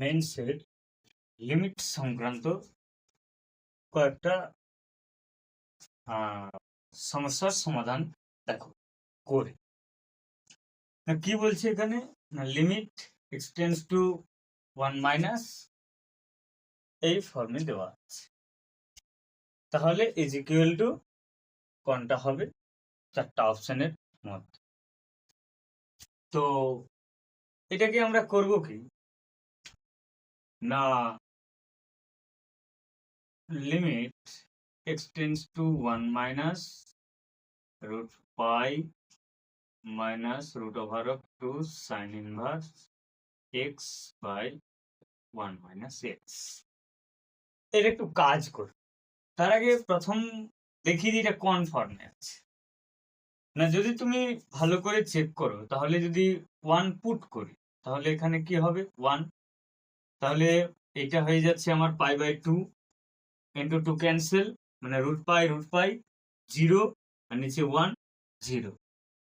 মেন্সের limit সংক্রান্ত কয়েকটা সমস্যার সমাধান দেখো করে। কি বলছে এখানে, লিমিট এক্সটেন্ডস টু 1 মাইনাস এই ফর্মে দেওয়া আছে। তাহলে ইজ ইকুয়াল টু কোনটা হবে? চারটা অপশনের মধ্যে। তো এটাকে আমরা করব কি না, limit extends to 1 minus root pi minus root over of 2 sine inverse x by 1 minus x. এটা একটু কাজ করি। তার আগে প্রথম দেখিয়ে দিই এটা কোন ফর্মে আছে। না, যদি তুমি ভালো করে চেক করো তাহলে যদি 1 পুট করি তাহলে এখানে কি হবে 1, তাহলে এটা হয়ে যাচ্ছে আমার পাই বাই 2 ইন্টু 2 ক্যান্সেল, মানে রুট পাই 0 আর নিচে 1 0,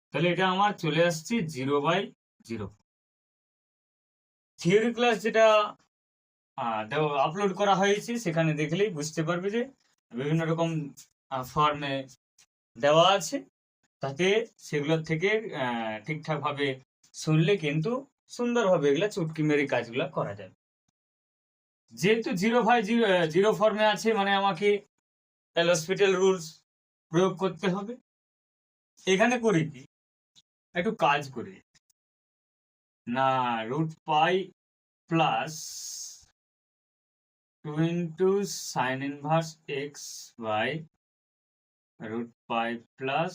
তাহলে এটা আমার চলে আসছে 0/0। থিওরি ক্লাস যেটা আপলোড করা হয়েছে সেখানে দেখলেই বুঝতে পারবে যে বিভিন্ন রকম ফর্মে দেওয়া আছে, তাতে সেগুলোর থেকে ঠিকঠাকভাবে শুনলে কিন্তু সুন্দরভাবে এগুলা চুটকি মেরে কাজগুলো করা যাবে। যেহেতু 0/0 ফর্মে আছে মানে আমাকে এল'হসপিটাল রুলস প্রয়োগ করতে হবে। এখানে করি কি, একটু কাজ করি না, root pi plus 2 into sine inverse x by root pi plus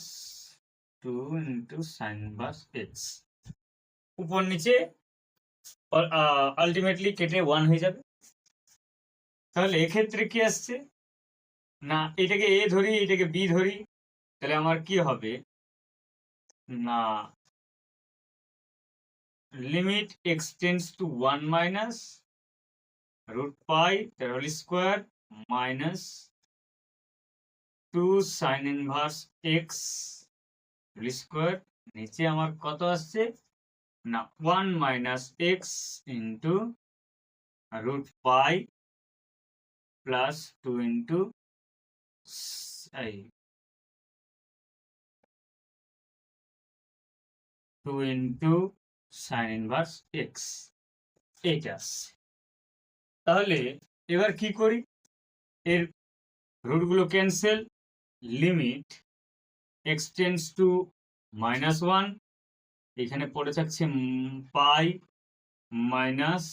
2 into sine inverse x, উপর নিচে আলটিমেটলি কেটে 1 হয়ে যাবে। তাহলে এক্ষেত্রে কি আসছে না, এটাকে এ ধরি এটাকে বি ধরি, তাহলে আমার কি হবে না, limit extends to 1 minus root pi তার whole square minus 2 sine inverse x whole square, নিচে আমার কত আসছে না 1 minus x into root pi plus 2 into 2 into sine inverse x, এইটা আসছে। তাহলে এবার কি করি, এর রুটগুলো ক্যান্সেল, লিমিট এক্সটেন্ডস টু -1, এখানে পড়ে থাকছে pi minus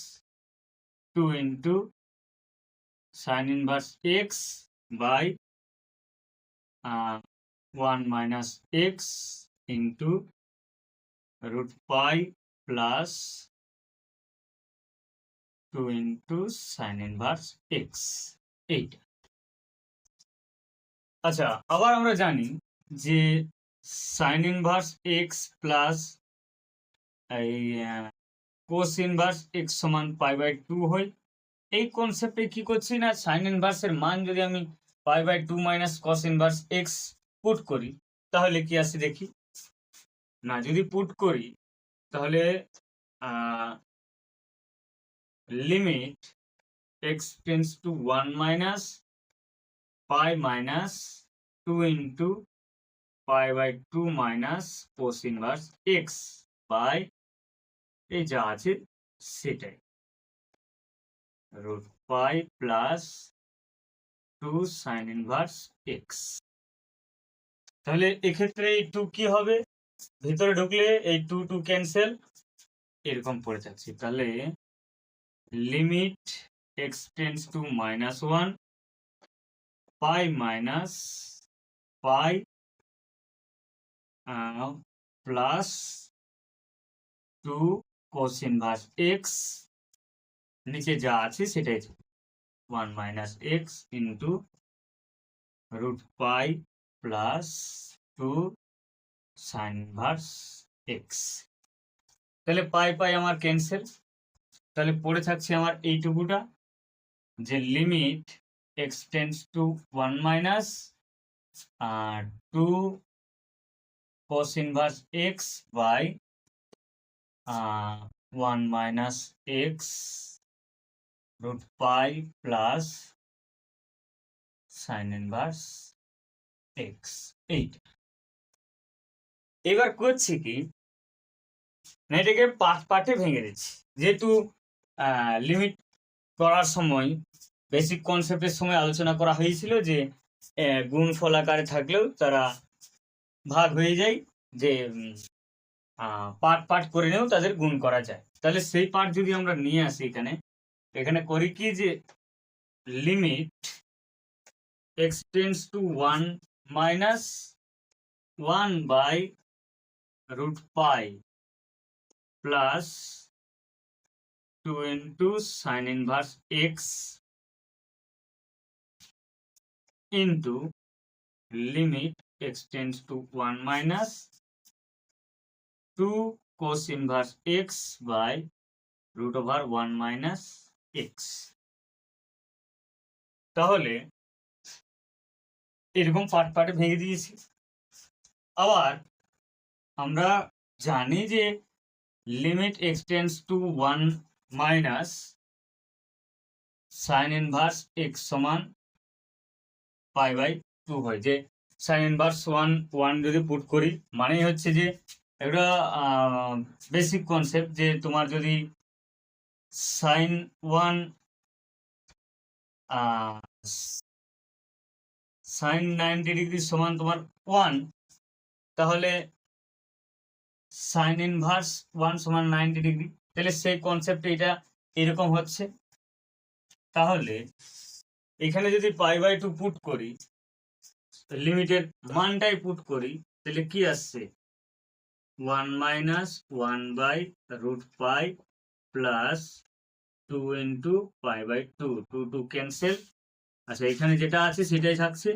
2 into sine inverse x by 1 minus x into root pi plus 2 into sine inverse x, এইটা। আচ্ছা, আবার আমরা জানি যে সাইন ইনভার্স এক্স প্লাস এই কোস ইনভার্স এক্স সমান পাই/2 হয়। এই কনসেপ্টে কি করছি না, সাইন ইনভার্সের মান যদি আমি পাই/2 minus cos inverse x put করি তাহলে কি আসে দেখি না, যদি পুট করি তাহলে limit x tends to 1 minus pi minus 2 into পাই/2 minus cos inverse x by এই যা আছে সেটাই root pi plus 2 sine inverse x. তাহলে এক্ষেত্রে এই 2 কি হবে, ভিতরে ঢুকলে এই 2 ক্যান্সেল, এরকম পড়ে যাচ্ছে। তাহলে limit x tends to -1 pi minus pi plus 2 cos inverse x, নিচে যা আছে সেটাই 1 minus x into root pi plus 2 sine inverse x. তাহলে পাই আমার ক্যান্সেল, তাহলে পড়ে থাকছে আমার এইটুকুটা যে limit x tends to 1 minus 2 cos inverse x by 1 minus x root pi plus sine inverse x. এইটা এবার করছি কি না, এটাকে পার্টে ভেঙে দিচ্ছি। যেহেতু লিমিট করার সময় বেসিক কনসেপ্টের সময় আলোচনা করা হয়েছিল যে গুণফল আকারে থাকলেও তারা ভাগ হয়ে যায়, যে পার্ট করে নিয়েও তাদের গুণ করা যায়। তাহলে সেই পার্ট যদি আমরা নিয়ে আসি এখানে করি কি যে limit x tends to 1 minus 1 by root pi plus 2 into sine inverse x into limit x tends to 1 minus 2 cos inverse x by root over 1 minus x. তাহলে এরকম পার্টে ভেঙে দিয়েছি। আবার আমরা জানি যে limit x tends to 1 minus sine inverse x সমান পাই বাই 2 হয়। যে সাইন ইনভার্স 1 যদি পুট করি মানেই হচ্ছে যে একটা বেসিক কনসেপ্ট, যে তোমার যদি সাইন 1 সাইন 90 ডিগ্রি সমান তোমার 1, তাহলে সাইন ইনভার্স 1 সমান 90 ডিগ্রি। তাহলে সেই কনসেপ্ট এটা এরকম হচ্ছে। তাহলে এখানে যদি পাই বাই 2 পুট করি, লিমিটের মানটাই পুট করি, তাহলে কি আসছে 1 minus 1 by root pi plus 2 into pi by 2, 2 cancel. আচ্ছা, এখানে যেটা আছে সেটাই থাকছে,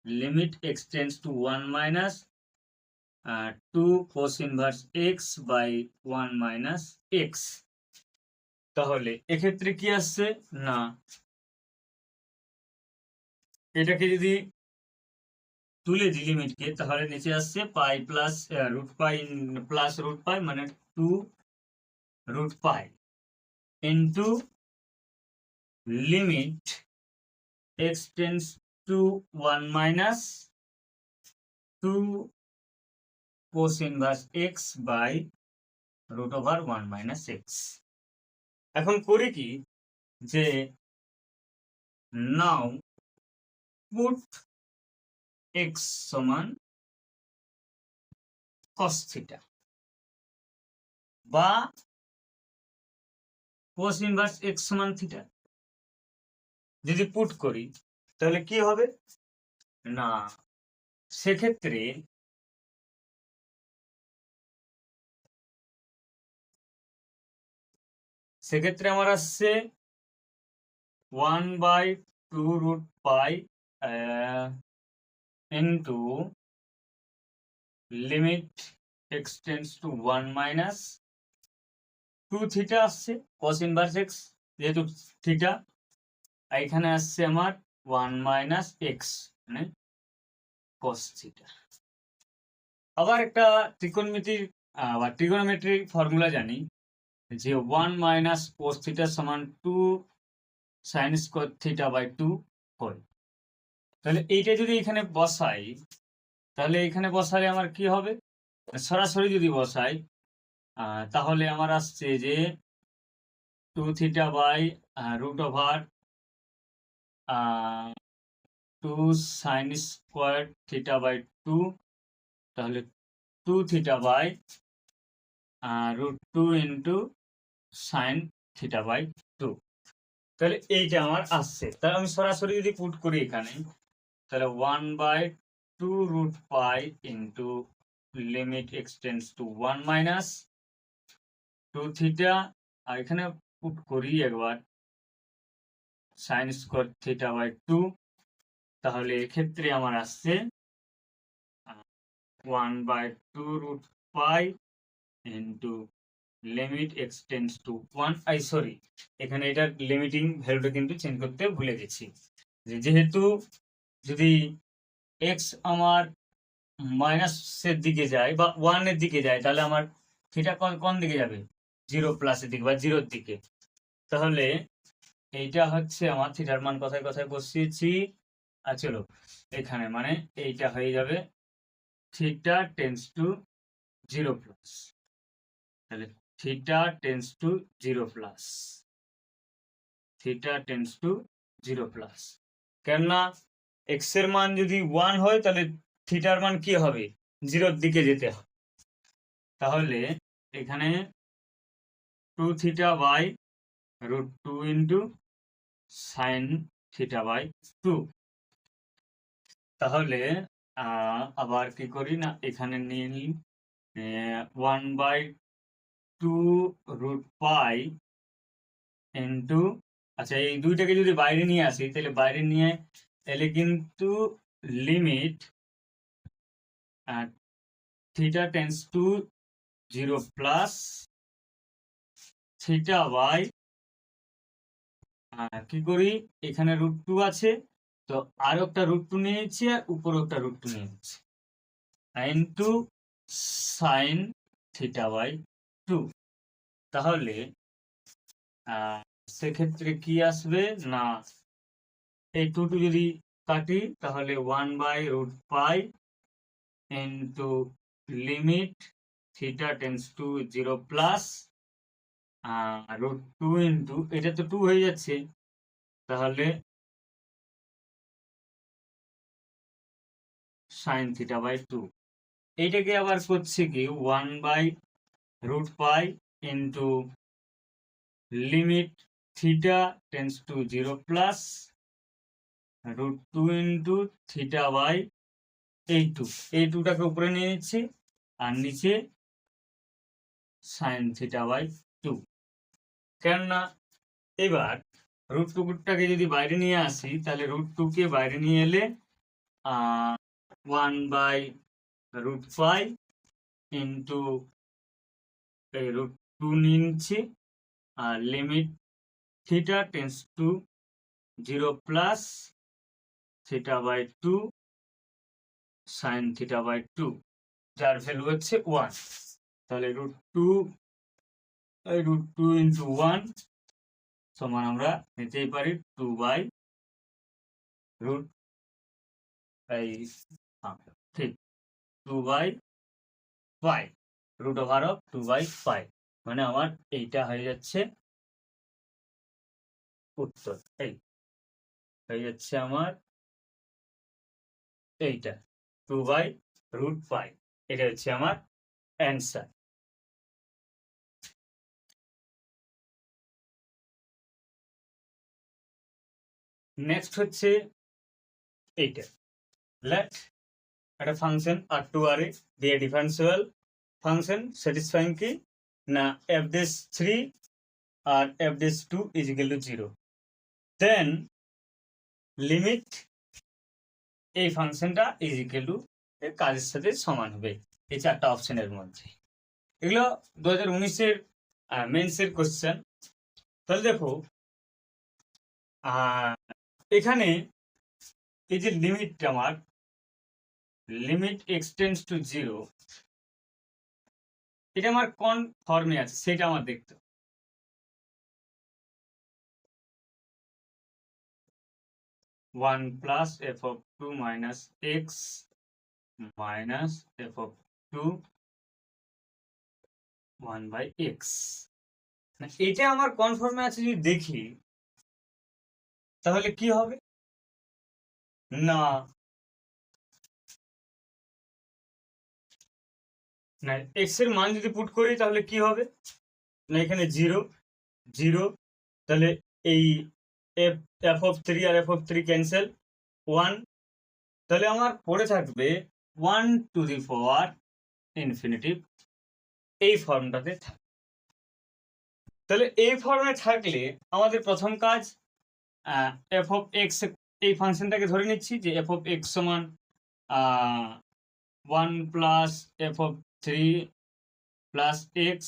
limit x tends to 1 minus 2 cos inverse x by 1 minus x। তাহলে এক্ষেত্রে কি আসছে না, এটাকে যদি তুলে দিই লিমিটকে, তাহলে নিচে আসছে pi plus root pi plus root pi মানে 2 root pi into limit x tends to 1 minus 2 cos inverse x by root over 1 minus x। এখন করি কি যে নাও পুট x সমান cos থিটা বা cos ইনভার্স x সমান theta যদি put করি, তাহলে কি হবে না, সেক্ষেত্রে আমার আসছে 1 by 2 root pi into limit x tends to 1 minus 2 theta আসছে cos ইনভার্স x, যেহেতু থিটা, এখানে আসছে আমার 1 মাইনাস x মানে cos থিটা। আবার একটা ট্রিগোনোমেট্রিক ফর্মুলা জানি যে 1 মাইনাস cos থিটা সমান 2 সাইন স্কয়ার থিটা বাই 2 হয়। তাহলে এইটা যদি এখানে বসাই, তাহলে এখানে বসালে আমার কি হবে, সরাসরি যদি বসাই তাহলে আমার আসছে যে 2 theta by root over 2 sine square theta by 2, তাহলে 2 theta by root 2 into sine theta by 2। তাহলে এইটা আমার আসছে। তাহলে আমি সরাসরি যদি পুট করি এখানে, তাহলে 1 by 2 root pi into limit x tends to 1 minus 2 theta, আর এখানে পুট করি একবার সাইন স্কয়ার থিটা বাই 2। তাহলে এক্ষেত্রে আমার আসছে 1 by 2 root pi into limit x tends to 1, sorry এখানে এটার লিমিটিং ভ্যালুটা কিন্তু চেঞ্জ করতে ভুলে গেছি। যেহেতু যদি x আমার মাইনাসের দিকে যায় বা 1 এর দিকে যায়, তাহলে আমার থিটা কোন দিকে যাবে, 0 প্লাসের দিকে বা 0 এর দিকে। তাহলে এইটা হচ্ছে আমার থিটার মান কথায় কথায় বসিয়েছি। আর চলো এখানে মানে এইটা হয়ে যাবে থিটা টেন্স টু 0 প্লাস, তাহলে theta tends to 0 plus, theta tends to 0 plus. কেননা এক্স এর মান যদি 1 হয় তাহলে থিটার মান কি হবে, 0 দিকে যেতে হবে। তাহলে এখানে 2 theta by √2 into sine theta by 2। তাহলে আবার কি করি না, এখানে নিয়ে নিই 1/2 √π ইন্টু, আচ্ছা এই দুইটাকে যদি বাইরে নিয়ে আসি তাহলে বাইরে নিয়ে এলে কিন্তু limit theta tends to 0 plus theta by কি করি, এখানে √2 আছে তো আরো একটা √2 নিয়েছি আর উপরে একটা √2 নিয়েছি ইন্টু সাইন থিটা বাই 2। তাহলে সেক্ষেত্রে কি আসবে না, এই 2 যদি কাটি তাহলে 1/√π into limit theta tends to 0 plus √2 into, এটা তো 2 হয়ে যাচ্ছে তাহলে সাইন থিটা বাই 2। এইটাকে আবার করছে কি 1/√π into limit theta tends to 0 plus √2 into theta by এই 2, এই 2টাকে উপরে নিয়ে নিচ্ছি আর নিচে সাইন থিটা বাই 2। কেননা এবার √2টাকে যদি বাইরে নিয়ে আসি তাহলে √2 কে বাইরে নিয়ে এলে 1/√π ইন্টু এই √2 নিয়ে নিচ্ছি আর limit theta tends to 0 plus theta by 2 sine theta by 2, যার ভ্যালু হচ্ছে 1। তাহলে √2 ইন্টু 1 সমান আমরা নিতেই পারি 2/, ঠিক 2/5 √2/5, মানে আমার এইটা হয়ে যাচ্ছে উত্তর। এই হয়ে যাচ্ছে আমার এইটা 2/5, এটা হচ্ছে আমার অ্যান্সার। নেক্সট হচ্ছে এইটা, লেট একটা ফাংশন R2 দিয়ে ডিফারেন্সিয়াল ফাংশন স্যাটিসফাইং কি না f'3 আর f'2 is equal to 0, then limit এই ফাংশনটা ইজ ইকুয়াল টু এর কাজের সাথে সমান হবে এই চারটা অপশনের মধ্যে। এগুলো 2019-এর মেন্সের কোশ্চেন। তাহলে দেখো এখানে এই যে লিমিটটা আমার লিমিট x টেন্ডস টু 0, এটা আমার কোন ফর্মে আছে সেটা আমার দেখতে হবে। One plus f(2) minus x minus f(2) 1/x, এটা আমার কোন ফর্মে আছে যদি দেখি তাহলে কি হবে না, x এর মান যদি পুট করি তাহলে কি হবে না, এখানে 0 0, তাহলে এই f(3) আর f(3) ক্যান্সেল 1, তাহলে আমার পড়ে থাকবে 1⁴ এই ফর্মটাতে থাকে। তাহলে এই ফর্মে থাকলে আমাদের প্রথম কাজ f(x) এই ফাংশনটাকে ধরে নিচ্ছি যে f(x) সমান 1 plus f(3) plus x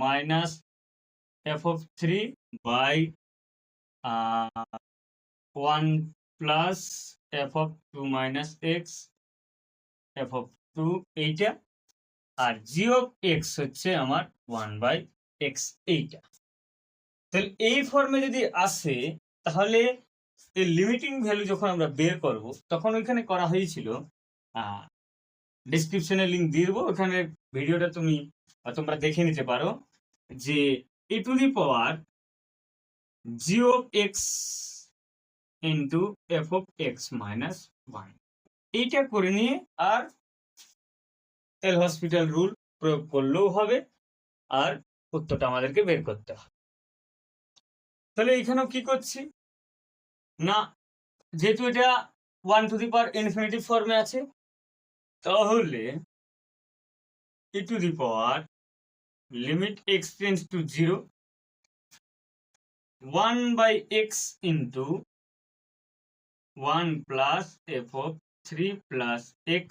minus f(3) by 1 plus f(2) minus x f(2) এইটা, আর g(x) হচ্ছে আমার 1/x এইটা। তাহলে এই ফর্মে যদি আসে তাহলে এই লিমিটিং ভ্যালু যখন আমরা বের করব তখন ওইখানে করা হয়েছিল, ডেসক্রিপশনে লিংক দিয়ে দেবো, ওখানে ভিডিওটা তোমরা দেখে নিতে পারো, যে a to the power g of x into f of x minus 1 এইটা করে নিয়ে আর এল হসপিটাল রুল প্রয়োগ করলেও হবে, আর উত্তরটা আমাদেরকে বের করতে হবে। তাহলে এইখানেও কি করছি না, যেহেতু এটা 1 টু দি পাওয়ার ইনফিনিটিভ ফর্মে আছে, তাহলে e to the power limit x tends to 0 1 by x into 1 plus f of 3 plus x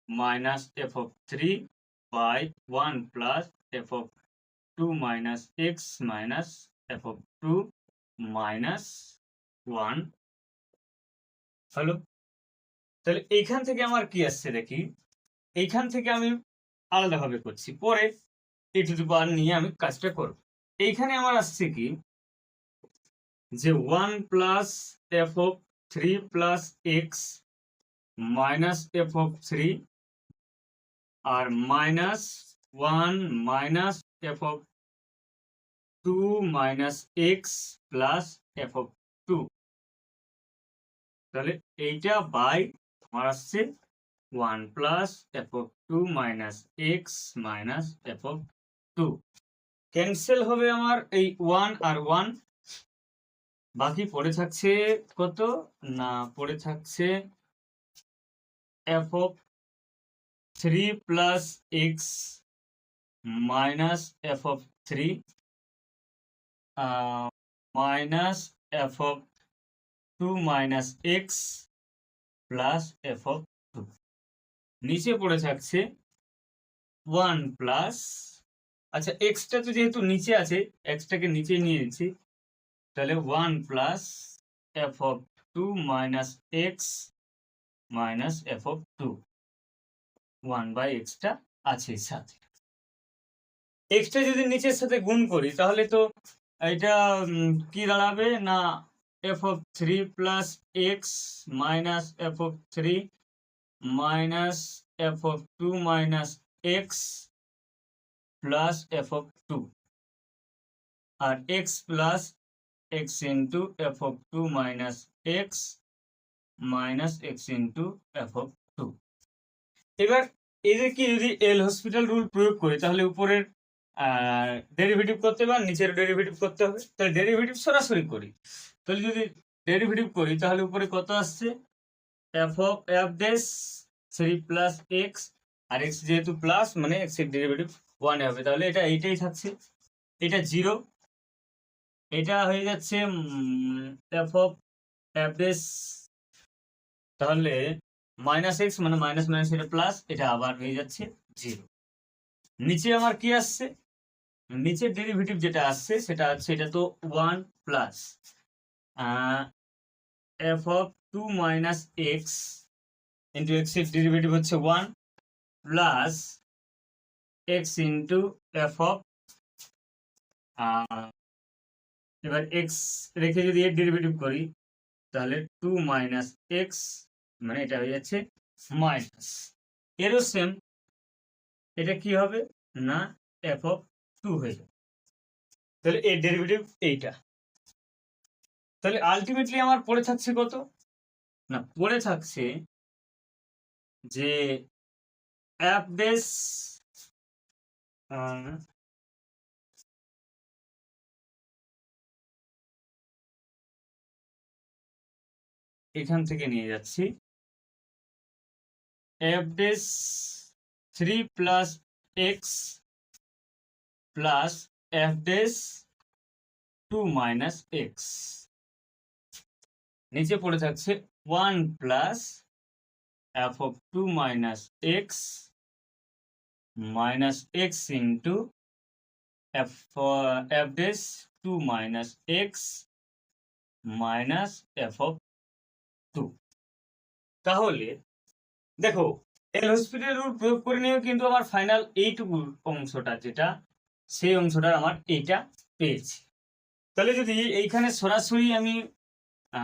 minus f of 3 by 1 plus f of 2 minus x minus f of 2 minus 1 হলো। তাহলে এইখান থেকে আমার কি আসছে দেখি, এইখান থেকে আমি আলাদাভাবে করছি, পরে e to the power নিয়ে আমি কাজটা করব। এইখানে আমার আসছে কি যে 1 plus f of 3 plus x minus f of 3 আর minus 1 minus f of 2 minus x plus f of 2। তাহলে এইটা বাই আমার আসছে 1 plus f of 2 minus x minus f of 2। Cancel হবে আমার এই 1 আর 1, বাকি পড়ে থাকছে কত না, পড়ে থাকছে F of 3 plus x minus f of 3 minus f of 2 minus x plus f of 2। নিচে পড়ে থাকছে 1 প্লাস, আচ্ছা এক্সটা তো যেহেতু নিচে আছে এক্সটাকে নিচে নিয়ে নিচ্ছি, তাহলে 1 plus f of 2 minus x minus f of 2 1 by এক্সটা আছে সাথে। এক্সটা যদি নিচের সাথে গুণ করি তাহলে তো এটা কি দাঁড়াবে না, f of 3 plus x minus f of 3 minus f of 2 minus x plus f of 2 আর x plus x into f of 2 minus x minus x into f of 2। এবার এদেরকে যদি এল হসপিটাল রুল প্রয়োগ করি তাহলে উপরের ডেরিভেটিভ করতে হবে আর নিচের ডেরিভেটিভ করতে হবে। তাহলে ডেরিভেটিভ সরাসরি করি, তাহলে যদি ডেরিভেটিভ করি তাহলে উপরে কত আসছে, f of f dash 3 plus x, আর এক্স যেহেতু প্লাস মানে এক্স এর ডেরিভেটিভ 1 হবে, তাহলে এটা এইটাই থাকছে, এটা 0, এটা হয়ে যাচ্ছে এফ অফ এফ ড্যাশ, তাহলে মাইনাস এক্স মানে মাইনাস মাইনাস এটা প্লাস, এটা আবার হয়ে যাচ্ছে 0। নিচে আমার কি আসছে, নিচের ডেরিভেটিভ যেটা আসছে সেটা হচ্ছে, এটা তো 1 plus f of 2 minus x into x এর ডেরিভেটিভ হচ্ছে 1 plus x into f of, এবার এক্স রেখে যদি এর ডেরিভেটিভ করি তাহলে 2 মাইনাস এক্স মানে এটা হয়ে যাচ্ছে মাইনাস, এরও সেম, এটা কি হবে না এফ অফ 2 হয়ে যাবে। তাহলে এর ডেরিভেটিভ এইটা, তাহলে আলটিমেটলি আমার পড়ে থাকছে কত না, পড়ে থাকছে যে এফ ড্যাশ এখান থেকে নিয়ে যাচ্ছি, F dash 3 plus x plus F dash 2 minus x, নিচে পড়ে থাকছে 1 plus f of 2 minus x minus x into F dash 2 minus x minus f of 2। তাহলে দেখো এল হসপিটাল রুল প্রয়োগ করে নিয়েও কিন্তু আমার ফাইনাল এইটুকু অংশটা যেটা, সেই অংশটা আমার এইটা পেয়েছি। তাহলে যদি এইখানে সরাসরি আমি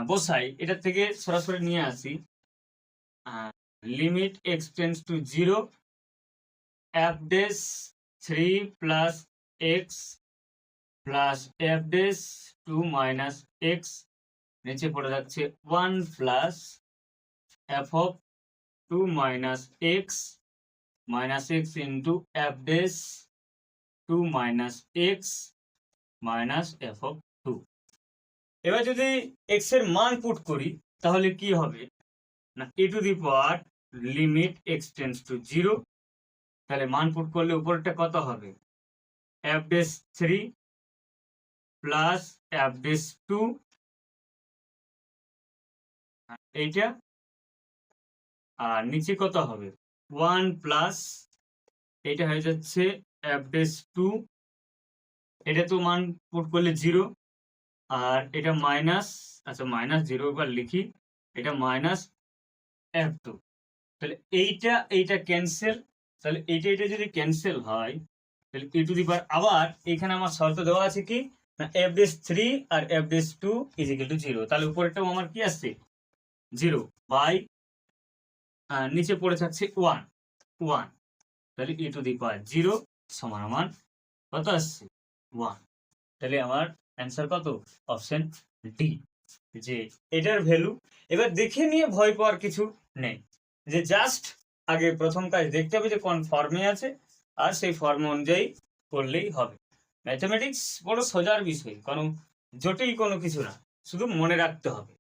বসাই, এটার থেকে সরাসরি নিয়ে আসি, limit x tends two 0 f dash 3 plus x plus f dash 2 minus x, নিচে পড়ে যাচ্ছে 1 plus f of 2 minus x into f dash 2 minus x minus f of 2। এবার যদি x এর মান পুট করি তাহলে কি হবে না, e two the power limit x tends two 0, তাহলে মান পুট করলে উপরটা কত হবে, f dash 3 plus f dash 2, এইটা, আর নিচে কত হবে 1 প্লাস, এটা হয়ে যাচ্ছে f ড্যাশ 2, এটা তো মান পুট করলে 0, আর এটা মাইনাস, আচ্ছা মাইনাস 0 এবার লিখি, এটা মাইনাস f2, তাহলে এইটা ক্যান্সেল, তাহলে এইটা যদি ক্যান্সেল হয় তাহলে e টু দি পাওয়ার, আবার এখানে আমার শর্ত দেওয়া আছে কি না f ড্যাশ 3 আর f dash 2 is equal to 0, তাহলে উপরেরটাও আমার কি আসছে 0 বাই নিচে পড়ে থাকছে 1, তাহলে e টু দি পাওয়ার 0 সমান আমার কত আসছে 1, তাহলে আমার অ্যান্সার কত, অপশন ডি, যে এটার ভ্যালু। এবার দেখে নিয়ে ভয় পাওয়ার কিছু নেই, যে জাস্ট আগে প্রথম কাজ দেখতে হবে যে কোন ফর্মে আছে, আর সেই ফর্ম অনুযায়ী করলেই হবে। ম্যাথমেটিক্স বড় সোজার বিষয়, কোনো জটিল কোনো কিছু না, শুধু মনে রাখতে হবে।